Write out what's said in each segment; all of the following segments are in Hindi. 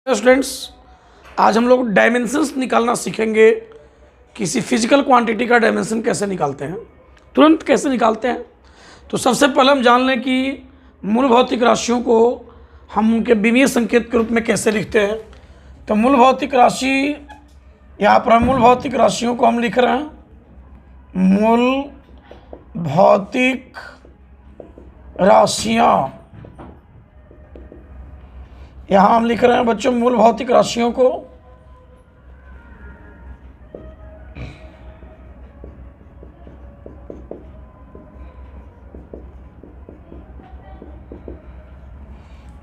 स्टूडेंट्स, आज हम लोग डायमेंशंस निकालना सीखेंगे। किसी फिजिकल क्वांटिटी का डायमेंशन कैसे निकालते हैं, तुरंत कैसे निकालते हैं। तो सबसे पहले हम जान लें कि मूल भौतिक राशियों को हम उनके विमीय संकेत के रूप में कैसे लिखते हैं। तो मूल भौतिक राशि, यहाँ पर हम मूल भौतिक राशियों को हम लिख रहे हैं मूल भौतिक राशियाँ। यहाँ हम लिख रहे हैं बच्चों मूल भौतिक राशियों को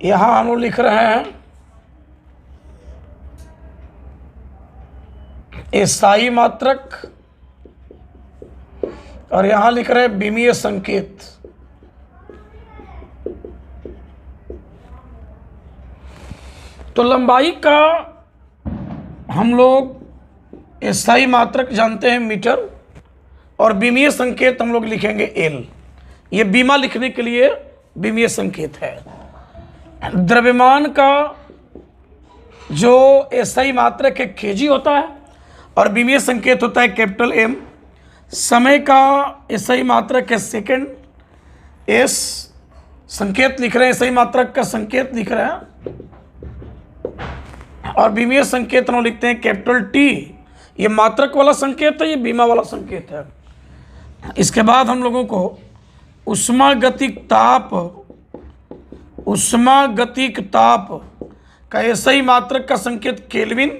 यहाँ हम लोग लिख रहे हैं स्थायी मात्रक और यहाँ लिख रहे हैं विमीय संकेत। तो लंबाई का हम लोग स्थायी मात्रक जानते हैं मीटर और विमीय संकेत हम लोग लिखेंगे एल। ये बीमा लिखने के लिए विमीय संकेत है। द्रव्यमान का जो स्थायी मात्रक है केजी होता है और विमीय संकेत होता है कैपिटल एम। समय का स्थायी मात्रक है सेकंड, एस संकेत लिख रहे हैं, स्थायी मात्रक का संकेत लिख रहे हैं और विमीय संकेत हम लिखते हैं कैपिटल टी। ये मात्रक वाला संकेत है, ये बीमा वाला संकेत है। इसके बाद हम लोगों को उष्मागतिक ताप का सही मात्रक का संकेत केल्विन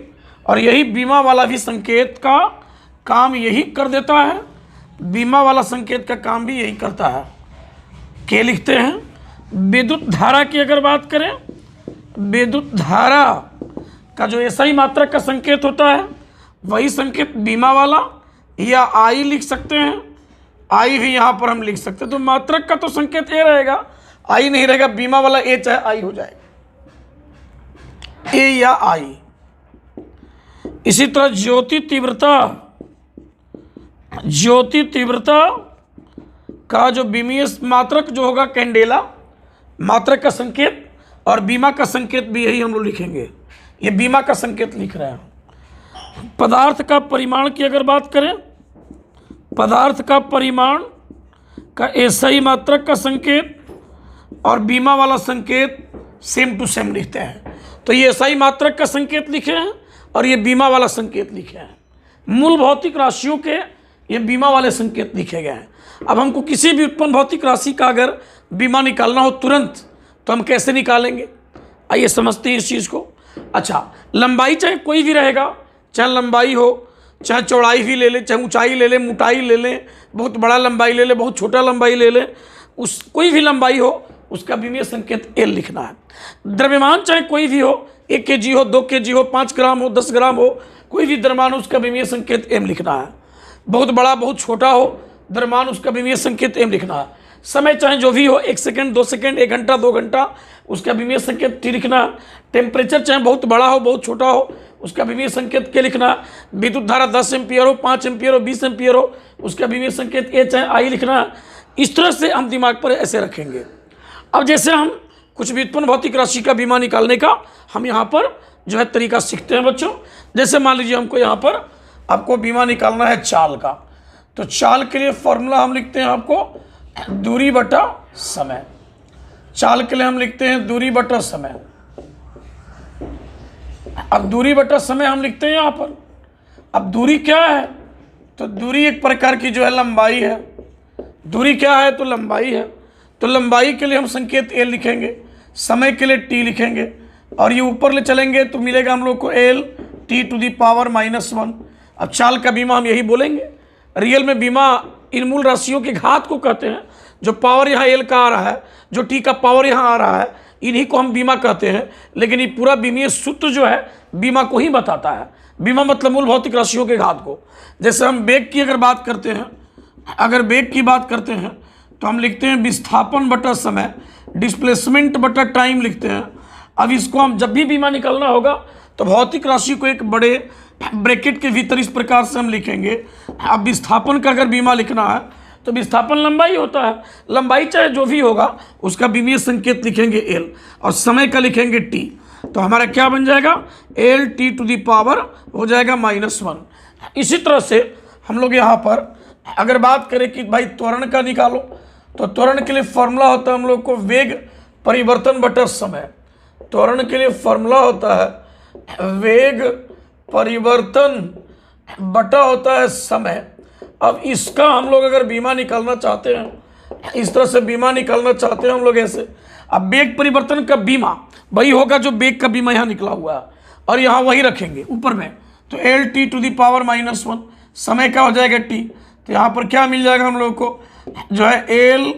और यही बीमा वाला भी संकेत का काम यही कर देता है। बीमा वाला संकेत का काम भी यही करता है। के लिखते हैं। विद्युत धारा की अगर बात करें, विद्युत धारा का जो SI मात्रक का संकेत होता है वही संकेत बीमा वाला या आई लिख सकते हैं। आई भी यहाँ पर हम लिख सकते हैं। तो मात्रक का तो संकेत ए रहेगा, आई नहीं रहेगा। बीमा वाला ए चाहे आई हो जाएगा, ए या आई। इसी तरह ज्योति तीव्रता का जो विमीय मात्रक जो होगा कैंडेला, मात्रक का संकेत और बीमा का संकेत भी यही हम लोग लिखेंगे। ये बीमा का संकेत लिख रहे हैं। पदार्थ का परिमाण की अगर बात करें, पदार्थ का परिमाण का SI मात्रक का संकेत और बीमा वाला संकेत सेम टू सेम लिखते हैं। तो ये SI मात्रक का संकेत लिखे हैं और ये बीमा वाला संकेत लिखे हैं। मूल भौतिक राशियों के ये बीमा वाले संकेत लिखे गए हैं। अब हमको किसी भी उत्पन्न भौतिक राशि का अगर बीमा निकालना हो तुरंत, तो हम कैसे निकालेंगे, आइए समझते हैं इस चीज़ को। अच्छा, लंबाई चाहे कोई भी रहेगा, चाहे लंबाई हो, चाहे चौड़ाई भी ले लें, चाहे ऊंचाई ले लें, मोटाई ले लें, बहुत बड़ा लंबाई ले लें, बहुत छोटा लंबाई ले लें, उस कोई भी लंबाई हो उसका विमीय संकेत एल लिखना है। द्रव्यमान चाहे कोई भी हो, 1 kg हो, 2 kg हो, 5 ग्राम हो, 10 ग्राम हो, कोई भी द्रव्यमान हो उसका विमीय संकेत एम लिखना है। बहुत बड़ा बहुत छोटा हो द्रव्यमान, उसका विमीय संकेत एम लिखना है। समय चाहे जो भी हो, 1 सेकंड, 2 सेकंड, 1 घंटा, 2 घंटा, उसका विमीय संकेत टी लिखना है। टेम्परेचर चाहे बहुत बड़ा हो बहुत छोटा हो उसका विमीय संकेत के लिखना है। विद्युत धारा 10 एम्पियर हो, 5 एम्पियर हो, 20 एम्पियर हो, उसका विमीय संकेत ए चाहे आई लिखना है। इस तरह से हम दिमाग पर ऐसे रखेंगे। अब जैसे हम कुछ भी उत्पन्न भौतिक राशि का बीमा निकालने का हम यहाँ पर जो है तरीका सीखते हैं बच्चों। जैसे मान लीजिए हमको यहाँ पर आपको बीमा निकालना है चाल का, तो चाल के लिए फॉर्मूला हम लिखते हैं आपको दूरी बटा समय। चाल के लिए हम लिखते हैं दूरी बटा समय। अब दूरी बटा समय हम लिखते हैं यहाँ पर। अब दूरी क्या है, तो दूरी एक प्रकार की जो है लंबाई है। दूरी क्या है, तो लंबाई है। तो लंबाई के लिए हम संकेत एल लिखेंगे, समय के लिए टी लिखेंगे और ये ऊपर ले चलेंगे तो मिलेगा हम लोग को L T to the power -1। अब चाल का बीमा हम यही बोलेंगे। रियल में बीमा इन मूल राशियों के घात को कहते हैं। जो पावर यहाँ एल का आ रहा है, जो टी का पावर यहाँ आ रहा है, इन्हीं को हम बीमा कहते हैं। लेकिन ये पूरा बीमीय सूत्र जो है बीमा को ही बताता है। बीमा मतलब मूल भौतिक राशियों के घात को। जैसे हम वेग की अगर बात करते हैं, अगर वेग की बात करते हैं तो हम लिखते हैं विस्थापन बटा समय, डिस्प्लेसमेंट बटा टाइम लिखते हैं। अब इसको हम जब भी बीमा निकालना होगा तो भौतिक राशि को एक बड़े ब्रैकेट के भीतर इस प्रकार से हम लिखेंगे। अब विस्थापन का अगर बीमा लिखना है तो विस्थापन लंबाई होता है, लंबाई चाहे जो भी होगा उसका विमीय संकेत लिखेंगे एल और समय का लिखेंगे टी। तो हमारा क्या बन जाएगा, L T to the power हो जाएगा -1। इसी तरह से हम लोग यहाँ पर अगर बात करें कि भाई त्वरण का निकालो, तो त्वरण के लिए फॉर्मूला होता है हम लोग को वेग परिवर्तन बटा समय। त्वरण के लिए फॉर्मूला होता है वेग परिवर्तन बटा होता है समय। अब इसका हम लोग अगर बीमा निकालना चाहते हैं, इस तरह से बीमा निकालना चाहते हैं हम लोग ऐसे। अब वेग परिवर्तन का बीमा वही होगा जो वेग का बीमा यहाँ निकला हुआ है, और यहाँ वही रखेंगे ऊपर में, तो L T to the power -1, समय का हो जाएगा टी। तो यहाँ पर क्या मिल जाएगा हम लोग को, जो है एल,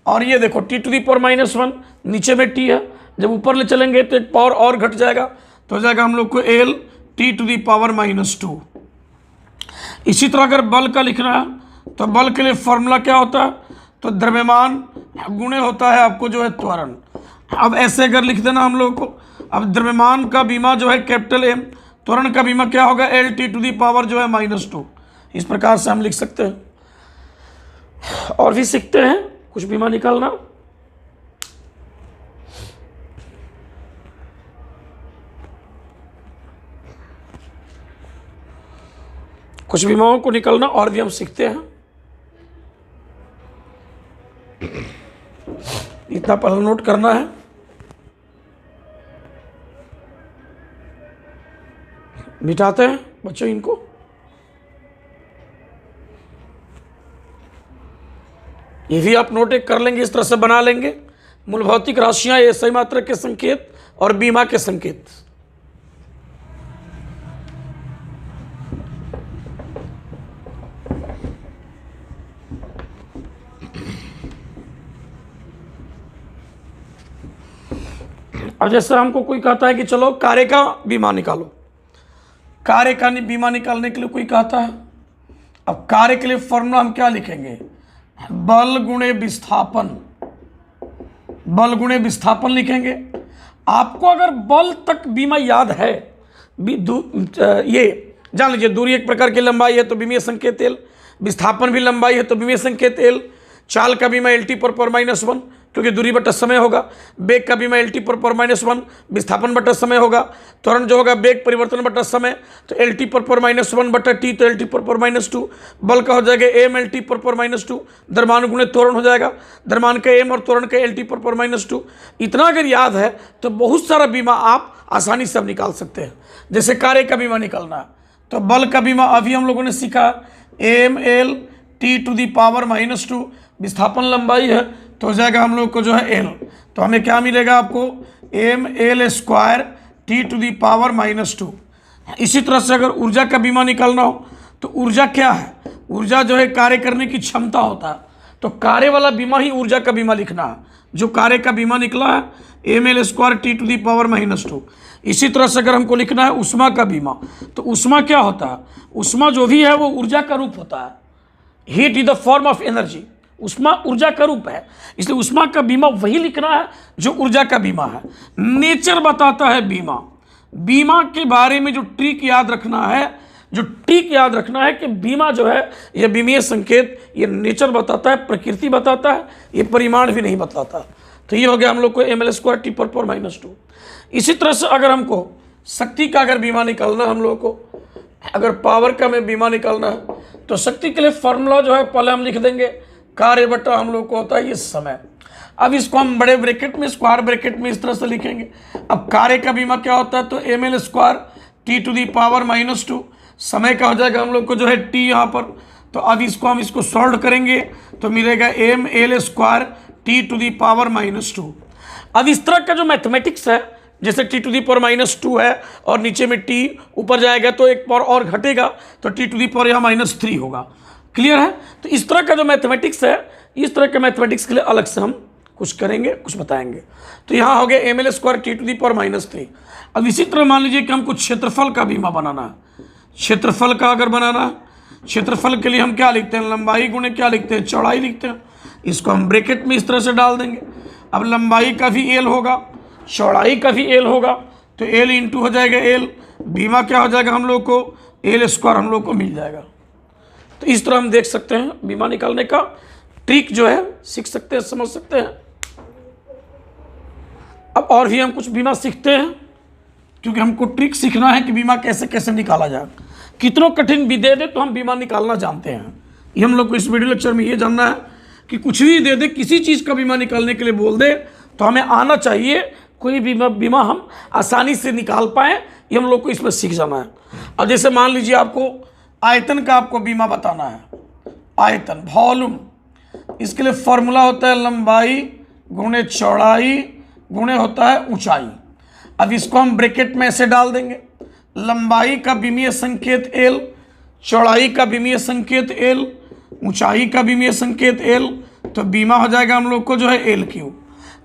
और ये देखो टी टू दी पावर -1, नीचे में टी है, जब ऊपर ले चलेंगे तो एक पावर और घट जाएगा, तो हो जाएगा हम लोग को L T to the power -2। इसी तरह अगर बल का लिखना है तो बल के लिए फॉर्मूला क्या होता है, तो द्रव्यमान गुणे होता है आपको जो है त्वरण। अब ऐसे अगर लिख देना हम लोग को, अब द्रव्यमान का बीमा जो है कैपिटल एम, त्वरण का बीमा क्या होगा, L T to the power जो है -2। इस प्रकार से हम लिख सकते हैं। और भी सीखते हैं कुछ बीमा निकालना। कुछ बीमाओं को निकालना और भी हम सीखते हैं। इतना पहले नोट करना है। मिटाते हैं बच्चों इनको। ये भी आप नोट कर लेंगे, इस तरह से बना लेंगे। मूल भौतिक राशियां, एसआई मात्रक के संकेत और बीमा के संकेत। अब जैसे हमको कोई कहता है कि चलो कार्य का बीमा निकालो, कार्य का बीमा निकालने के लिए कोई कहता है। अब कार्य के लिए फॉर्मूला हम क्या लिखेंगे, बल गुणे विस्थापन, बल गुणे विस्थापन लिखेंगे। आपको अगर बल तक बीमा याद है, ये जान लीजिए, दूरी एक प्रकार की लंबाई है तो बीमीय संकेत एल, विस्थापन भी लंबाई है तो बीमीय संकेत एल, चाल का बीमा एल टी पर पावर -1 क्योंकि दूरी बटा समय होगा, वेग का बीमा एल टी पर पावर -1 विस्थापन बटा समय होगा, त्वरण जो होगा वेग परिवर्तन बटा समय, तो एल टी पर पावर -1 बटा टी, तो एल टी पर पावर -2, बल का हो जाएगा एम एल टी पर पावर -2, द्रव्यमान गुणे त्वरण हो जाएगा, द्रव्यमान का एम और त्वरण का एल टी पर पावर -2। इतना अगर याद है तो बहुत सारा बीमा आप आसानी से अब निकाल सकते हैं। जैसे कार्य का बीमा निकालना है तो बल का बीमा अभी हम लोगों ने सीखा, M L T to the power -2, विस्थापन लंबाई है तो हो जाएगा हम लोग को जो है एल, तो हमें क्या मिलेगा आपको, M L square T to the power -2। इसी तरह से अगर ऊर्जा का बीमा निकालना हो तो ऊर्जा क्या है, ऊर्जा जो है कार्य करने की क्षमता होता है, तो कार्य वाला बीमा ही ऊर्जा का बीमा लिखना है। जो कार्य का बीमा निकला है M L square T to the power -2। इसी तरह से अगर हमको लिखना है ऊष्मा का बीमा, तो ऊष्मा क्या होता है, ऊष्मा जो भी है वो ऊर्जा का रूप होता है। Heat is the form of energy, ऊष्मा ऊर्जा का रूप है, इसलिए ऊष्मा का बीमा वही लिखना है जो ऊर्जा का बीमा है। नेचर बताता है बीमा, बीमा के बारे में जो ट्रिक याद रखना है, जो ट्रिक याद रखना है कि बीमा जो है यह बीमीय संकेत, ये नेचर बताता है, प्रकृति बताता है, ये परिमाण भी नहीं बताता। तो ये हो गया हम लोग को एम एल स्क्वायर टी पर पावर -2। इसी तरह से अगर हमको शक्ति का अगर बीमा निकालना है, हम लोग को अगर पावर का में बीमा निकालना है तो शक्ति के लिए फॉर्मूला जो है पहले हम लिख देंगे, कार्य बटा हम लोग को होता है ये समय। अब इसको हम बड़े ब्रैकेट में, स्क्वायर ब्रैकेट में इस तरह से लिखेंगे। अब कार्य का बीमा क्या होता है, तो M L square T to the power -2, समय का हो जाएगा हम लोग को जो है टी यहाँ पर। तो अब इसको हम इसको सॉल्व करेंगे तो मिलेगा M L square T to the power -2। अब इस तरह का जो मैथमेटिक्स है, जैसे टी टू दी पावर -2 है और नीचे में टी ऊपर जाएगा तो एक पावर और घटेगा, तो टी टू दी पावर यहाँ -3 होगा। क्लियर है। तो इस तरह का जो मैथमेटिक्स है, इस तरह के मैथमेटिक्स के लिए अलग से हम कुछ करेंगे, कुछ बताएंगे। तो यहाँ हो गया M L square T to the power -3। अब इसी तरह मान लीजिए कि हमको क्षेत्रफल का बीमा बनाना है। क्षेत्रफल का अगर बनाना है, क्षेत्रफल के लिए हम क्या लिखते हैं, लंबाई गुणे क्या लिखते हैं, चौड़ाई लिखते हैं। इसको हम ब्रैकेट में इस तरह से डाल देंगे। अब लंबाई का भी एल होगा, चौड़ाई का भी एल होगा, तो एल इंटू हो जाएगा एल, बीमा क्या हो जाएगा हम लोग को, एल स्क्वायर हम लोग को मिल जाएगा। तो इस तरह हम देख सकते हैं बीमा निकालने का ट्रिक जो है सीख सकते हैं, समझ सकते हैं। अब और भी हम कुछ बीमा सीखते हैं। क्योंकि हमको ट्रिक सीखना है कि बीमा कैसे कैसे निकाला जाए। कितनों कठिन भी दे दे तो हम बीमा निकालना जानते हैं। ये हम लोग को इस वीडियो लेक्चर में ये जानना है कि कुछ भी दे दे, किसी चीज़ का बीमा निकालने के लिए बोल दे तो हमें आना चाहिए, कोई बीमा हम आसानी से निकाल पाएँ, ये हम लोग को इसमें सीख जाना है। अब जैसे मान लीजिए आपको आयतन का आपको बीमा बताना है, आयतन वॉल्यूम, इसके लिए फॉर्मूला होता है लंबाई गुणे चौड़ाई गुणे होता है ऊंचाई। अब इसको हम ब्रैकेट में ऐसे डाल देंगे, लंबाई का विमीय संकेत L, चौड़ाई का विमीय संकेत L, ऊंचाई का विमीय संकेत L, तो बीमा हो जाएगा हम लोग को जो है L3।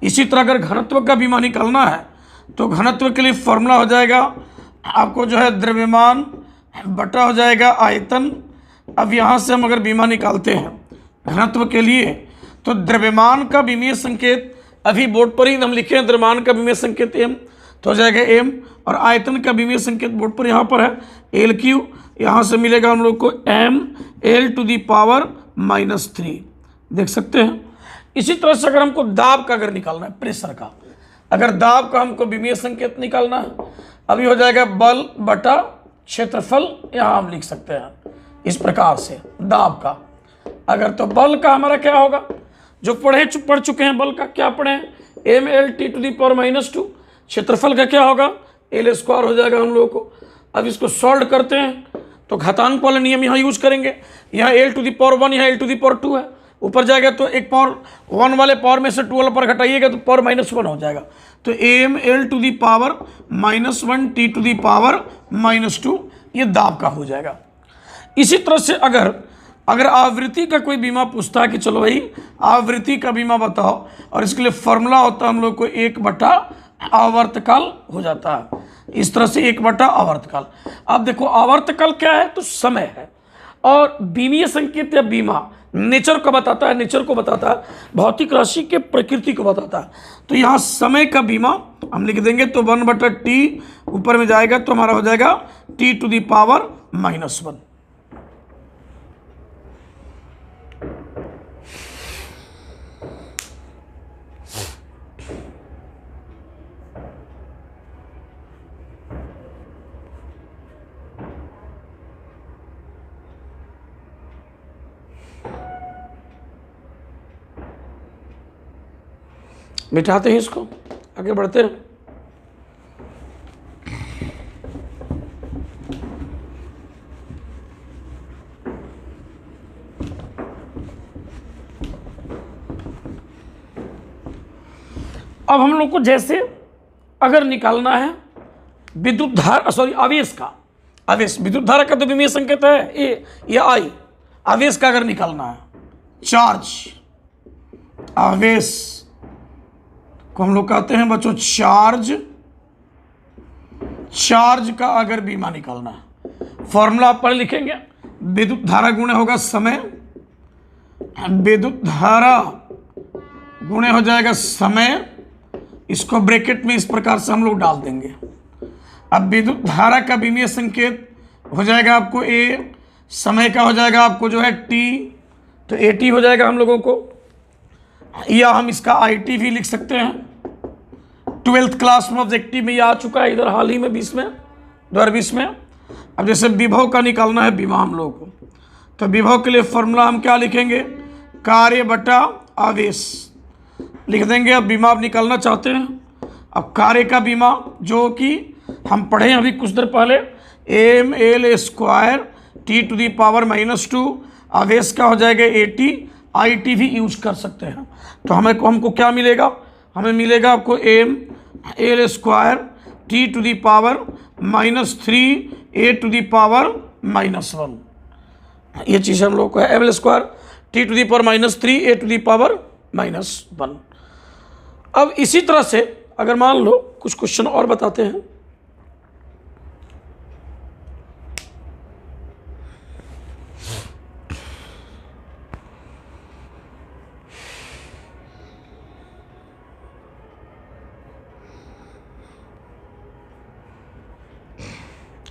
इसी तरह अगर घनत्व का बीमा निकालना है तो घनत्व के लिए फॉर्मूला हो जाएगा आपको जो है द्रव्यमान बटा हो जाएगा आयतन। अब यहाँ से हम अगर बीमा निकालते हैं घनत्व के लिए तो द्रव्यमान का विमीय संकेत अभी बोर्ड पर ही हम लिखे हैं, द्रव्यमान का विमीय संकेत M तो हो जाएगा M, और आयतन का विमीय संकेत बोर्ड पर यहाँ पर है L3। यहाँ से मिलेगा हम लोग को mL⁻³ देख सकते हैं। इसी तरह से अगर हमको दाब का अगर निकालना है, प्रेशर का, अगर दाब का हमको विमीय संकेत निकालना है, अभी हो जाएगा बल बटा क्षेत्रफल, यहाँ हम लिख सकते हैं इस प्रकार से दाब का। अगर तो बल का हमारा क्या होगा, जो पढ़ चुके हैं बल का क्या पढ़े हैं, mL⁻²। क्षेत्रफल का क्या होगा, L² हो जाएगा हम लोगों को। अब इसको सॉल्व करते हैं तो घातांक वाला नियम यहाँ यूज करेंगे, यहाँ L⁻1 यहाँ L⁻2 है, ऊपर जाएगा तो एक पावर 1 वाले पावर में से 2 वाला पावर घटाइएगा तो पावर -1 हो जाएगा, तो mL⁻⁻1 T⁻⁻², ये दाब का हो जाएगा। इसी तरह से अगर आवृत्ति का कोई बीमा पूछता है कि चलो भाई आवृत्ति का बीमा बताओ, और इसके लिए फॉर्मूला होता है हम लोग को 1/आवर्तकाल हो जाता है, इस तरह से 1/आवर्तकाल। अब देखो आवर्तकाल क्या है, तो समय है, और बीमीय संकेत या बीमा नेचर को बताता है, नेचर को बताता है, भौतिक राशि के प्रकृति को बताता है। तो यहाँ समय का बीमा हम लिख देंगे तो 1/T ऊपर में जाएगा तो हमारा हो जाएगा T⁻⁻1। मिटाते हैं इसको, आगे बढ़ते हैं। अब हम लोग को जैसे अगर निकालना है विद्युत धारा, आवेश का, आवेश विद्युत धारा का तो विमीय संकेत है ए या आई, आवेश का अगर निकालना है, चार्ज, आवेश को हम लोग कहते हैं बच्चों चार्ज का अगर बीमा निकालना है, फॉर्मूला आप पढ़ लिखेंगे, विद्युत धारा गुणे होगा समय, विद्युत धारा गुणे हो जाएगा समय, इसको ब्रैकेट में इस प्रकार से हम लोग डाल देंगे। अब विद्युत धारा का विमीय संकेत हो जाएगा आपको A, समय का हो जाएगा आपको जो है T, तो AT हो जाएगा हम लोगों को, या हम इसका IT भी लिख सकते हैं। 12th क्लास में ऑब्जेक्टिव में ये आ चुका है इधर हाल ही में 2020 में। अब जैसे विभव का निकालना है बीमा हम लोगों को, तो विभव के लिए फॉर्मूला हम क्या लिखेंगे, कार्य बटा आवेश लिख देंगे। अब बीमा आप निकालना चाहते हैं, अब कार्य का बीमा जो कि हम पढ़े अभी कुछ देर पहले, mL² T⁻⁻², आवेश का हो जाएगा AT, IT भी यूज कर सकते हैं। तो हमको क्या मिलेगा, हमें मिलेगा आपको mL² T⁻⁻3A⁻⁻1, ये चीज़ हम लोग को है mL² T⁻⁻3A⁻⁻1। अब इसी तरह से अगर मान लो कुछ क्वेश्चन और बताते हैं,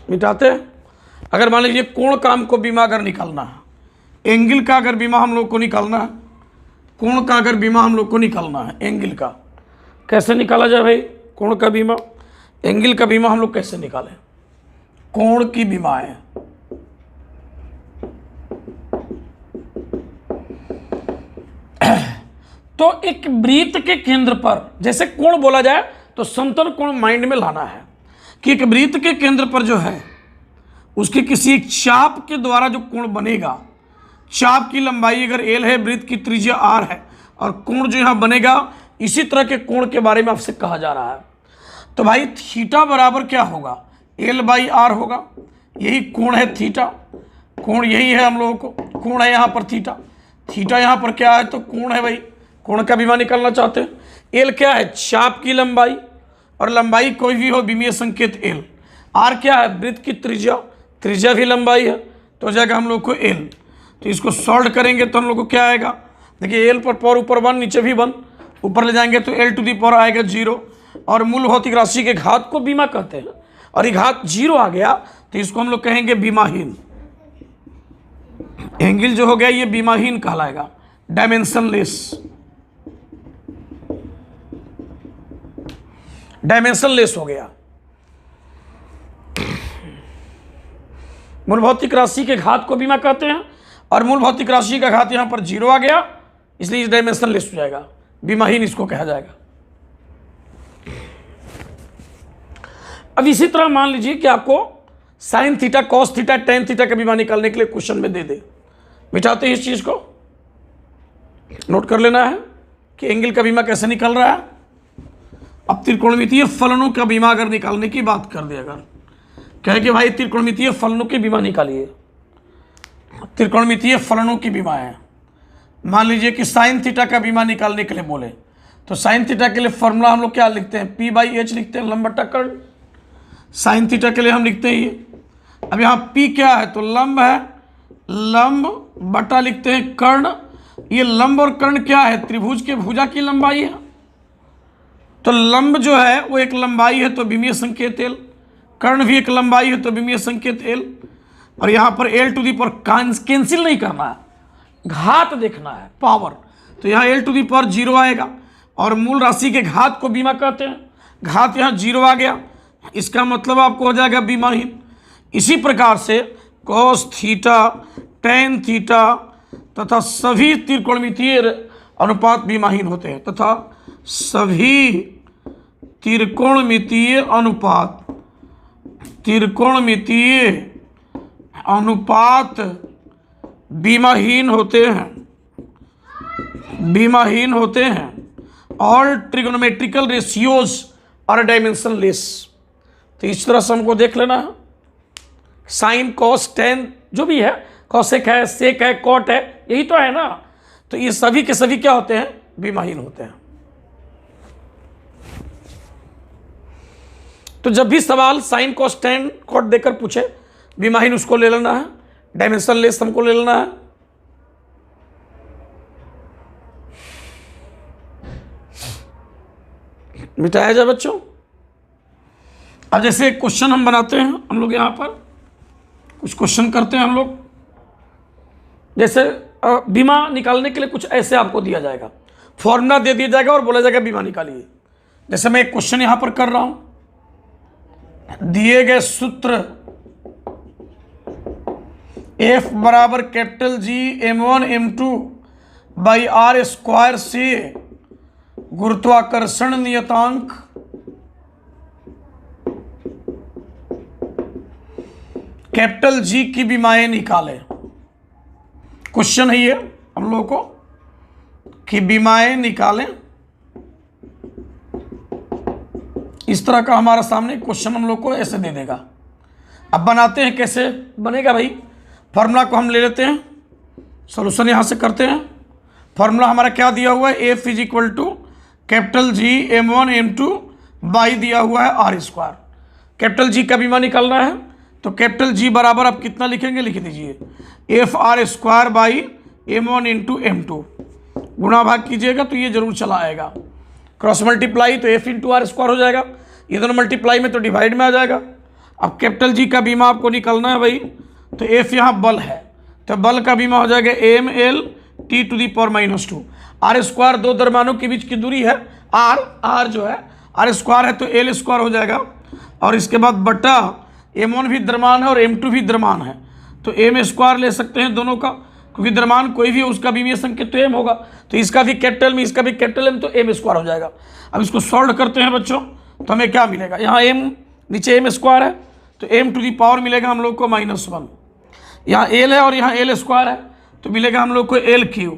मिटाते हैं। अगर मान लीजिए कोण का हमको बीमा अगर निकालना है, एंगल का अगर बीमा हम लोग को निकालना है, कोण का अगर बीमा हम लोग को निकालना है, एंगल का कैसे निकाला जाए भाई कोण का बीमा, एंगल का बीमा हम लोग कैसे निकालें, कोण की बीमा है। तो एक वृत्त के केंद्र पर, जैसे कोण बोला जाए तो समतल कोण माइंड में लाना है कि एक वृत्त के केंद्र पर जो है उसके किसी एक चाप के द्वारा जो कोण बनेगा, चाप की लंबाई अगर एल है, वृत्त की त्रिज्या आर है, और कोण जो यहाँ बनेगा, इसी तरह के कोण के बारे में आपसे कहा जा रहा है। तो भाई थीटा बराबर क्या होगा, एल बाई आर होगा। यही कोण है थीटा, कोण यही है हम लोगों को, कोण है यहाँ पर थीटा, थीटा यहाँ पर क्या है तो कोण है भाई, कोण का बीमा निकालना चाहते हैं। एल क्या है, चाप की लंबाई, और लंबाई कोई भी हो विमीय संकेत एल। आर क्या है, वृत्त की त्रिज्या, त्रिज्या भी लंबाई है, तो हो जाएगा हम लोग को एल। तो इसको सॉल्व करेंगे तो हम लोग को क्या आएगा, देखिए एल पर पावर ऊपर 1 नीचे भी 1, ऊपर ले जाएंगे तो एल टू दी पावर आएगा 0, और मूल भौतिक राशि के घात को बीमा कहते हैं, और ये घात 0 आ गया तो इसको हम लोग कहेंगे बीमाहीन। एंगल जो हो गया ये बीमाहीन कहलाएगा, डायमेंशनलेस, डायमेंशनलेस हो गया। मूल भौतिक राशि के घात को बीमा कहते हैं, और मूल भौतिक राशि का घात यहां पर 0 आ गया, इसलिए डायमेंशनलेस हो जाएगा, बीमाहीन इसको कहा जाएगा। अब इसी तरह मान लीजिए कि आपको sine theta, cos theta, tan theta का बीमा निकालने के लिए क्वेश्चन में दे दे, मिटाते हैं इस चीज को, नोट कर लेना है कि एंगल का बीमा कैसे निकल रहा है। अब त्रिकोणमितीय फलनों का बीमा अगर निकालने की बात कर दे, अगर कहे कि भाई त्रिकोणमितीय फलनों की बीमा निकालिए, त्रिकोणमितीय फलनों की बीमा है, मान लीजिए कि साइन थीटा का बीमा निकालने के लिए बोले, तो साइन थीटा के लिए फॉर्मूला हम लोग क्या लिखते हैं, पी बाई एच लिखते हैं, लंब बटा कर्ण। साइन थीटा के लिए हम लिखते हैं ये, अब यहाँ पी क्या है तो लंब है, लंब बटा लिखते हैं कर्ण। ये लंब और कर्ण क्या है, त्रिभुज के भुजा की लंबाई है, तो लंब जो है वो एक लंबाई है तो विमीय संकेत एल, कर्ण भी एक लंबाई है तो विमीय संकेत एल, और यहाँ पर L to the power cancel नहीं करना है, घात देखना है, पावर, तो यहाँ एल टू दी पावर 0 आएगा, और मूल राशि के घात को बीमा कहते हैं, घात यहाँ 0 आ गया, इसका मतलब आपको हो जाएगा बीमाहीन। इसी प्रकार से कॉस थीटा, टेन थीटा तथा सभी त्रिकोणमितीय अनुपात बीमाहीन होते हैं, तथा सभी त्रिकोणमितीय अनुपात, त्रिकोणमितीय अनुपात बीमाहीन होते हैं, बीमाहीन होते हैं, और ट्रिग्नोमेट्रिकल रेशियोज और डायमेंशनलेस। तो इस तरह से हमको देख लेना है, साइन कॉस टेन जो भी है, कॉसेक है, सेक है, कॉट है, यही तो है ना, तो ये सभी के सभी क्या होते हैं, बीमाहीन होते हैं। तो जब भी सवाल साइन कॉस टेन कॉट देकर पूछे, बीमाहीन उसको ले लेना है, डायमेंशनलेस हमको ले लेना है। मिटाया जाए बच्चों। अब जैसे क्वेश्चन हम बनाते हैं, हम लोग यहाँ पर कुछ क्वेश्चन करते हैं हम लोग, जैसे बीमा निकालने के लिए कुछ ऐसे आपको दिया जाएगा, फॉर्मूला दे दिया जाएगा और बोला जाएगा बीमा निकालिए। जैसे मैं एक क्वेश्चन यहाँ पर कर रहा हूँ, दिए गए सूत्र F बराबर capital G m1 m2 by R square से गुरुत्वाकर्षण नियतांक कैपिटल G की बीमाएं निकालें। क्वेश्चन है ये हम लोगों को कि बीमाएं निकालें, इस तरह का हमारा सामने क्वेश्चन हम लोग को ऐसे दे देगा। अब बनाते हैं, कैसे बनेगा भाई, फॉर्मूला को हम ले लेते हैं, सॉल्यूशन यहाँ से करते हैं। फॉर्मूला हमारा क्या दिया हुआ है, F is equal to capital G m1 m2 by दिया हुआ है आर स्क्वायर। कैपिटल G का बीमा निकालना है तो कैपिटल G बराबर आप कितना लिखेंगे, लिख दीजिए F R square by m1 into m2, गुणा भाग कीजिएगा तो ये जरूर चला आएगा, क्रॉस मल्टीप्लाई तो एफ इंटू आर स्क्वायर हो जाएगा, ये दोनों मल्टीप्लाई में तो डिवाइड में आ जाएगा। अब कैपिटल G का बीमा आपको निकालना है भाई, तो एफ यहाँ बल है तो बल का बीमा हो जाएगा M L T to the power -2, R square दो द्रव्यमानों के बीच की दूरी है, आर जो है आर स्क्वायर है तो एल स्क्वायर हो जाएगा, और इसके बाद बटा m1 भी द्रव्यमान है और m2 भी द्रव्यमान है, तो m स्क्वायर ले सकते हैं दोनों का, क्योंकि द्रव्यमान कोई भी उसका विमीय संकेत तो m होगा, तो इसका भी कैपिटल में इसका भी कैपिटल m, तो m स्क्वायर हो जाएगा। अब इसको सॉल्व करते हैं बच्चों, तो हमें क्या मिलेगा, यहाँ m नीचे m स्क्वायर है, तो m टू दी पावर मिलेगा हम लोग को -1, यहाँ l है और यहाँ l स्क्वायर है, तो मिलेगा हम लोग को l³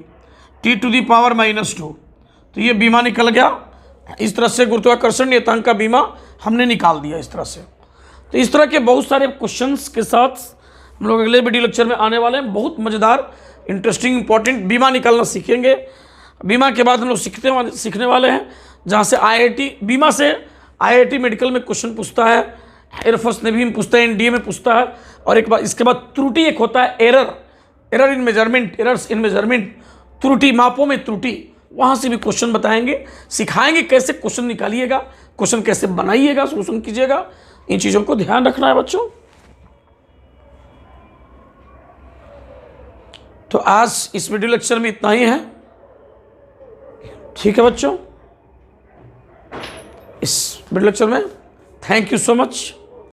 t to the power -2, तो ये बीमा निकल गया। इस तरह से गुरुत्वाकर्षण नियतांक का बीमा हमने निकाल दिया इस तरह से। तो इस तरह के बहुत सारे क्वेश्चंस के साथ हम लोग अगले वीडियो लेक्चर में आने वाले हैं। बहुत मज़ेदार, इंटरेस्टिंग, इंपॉर्टेंट बीमा निकालना सीखेंगे। बीमा के बाद हम लोग सीखने वाले हैं जहाँ से IIT बीमा से IIT मेडिकल में क्वेश्चन पूछता है, एयरफोर्स नेवी में पूछता है, NDA में पूछता है, और एक बार इसके बाद त्रुटि एक होता है, error in measurement, errors in measurement, त्रुटि, मापों में त्रुटि, वहाँ से भी क्वेश्चन बताएंगे, सिखाएंगे कैसे क्वेश्चन निकालिएगा, क्वेश्चन कैसे बनाइएगा, सोल्यूशन कीजिएगा। इन चीज़ों को ध्यान रखना है बच्चों। तो आज इस वीडियो लेक्चर में इतना ही है, ठीक है बच्चों। इस वीडियो लेक्चर में थैंक यू सो मच।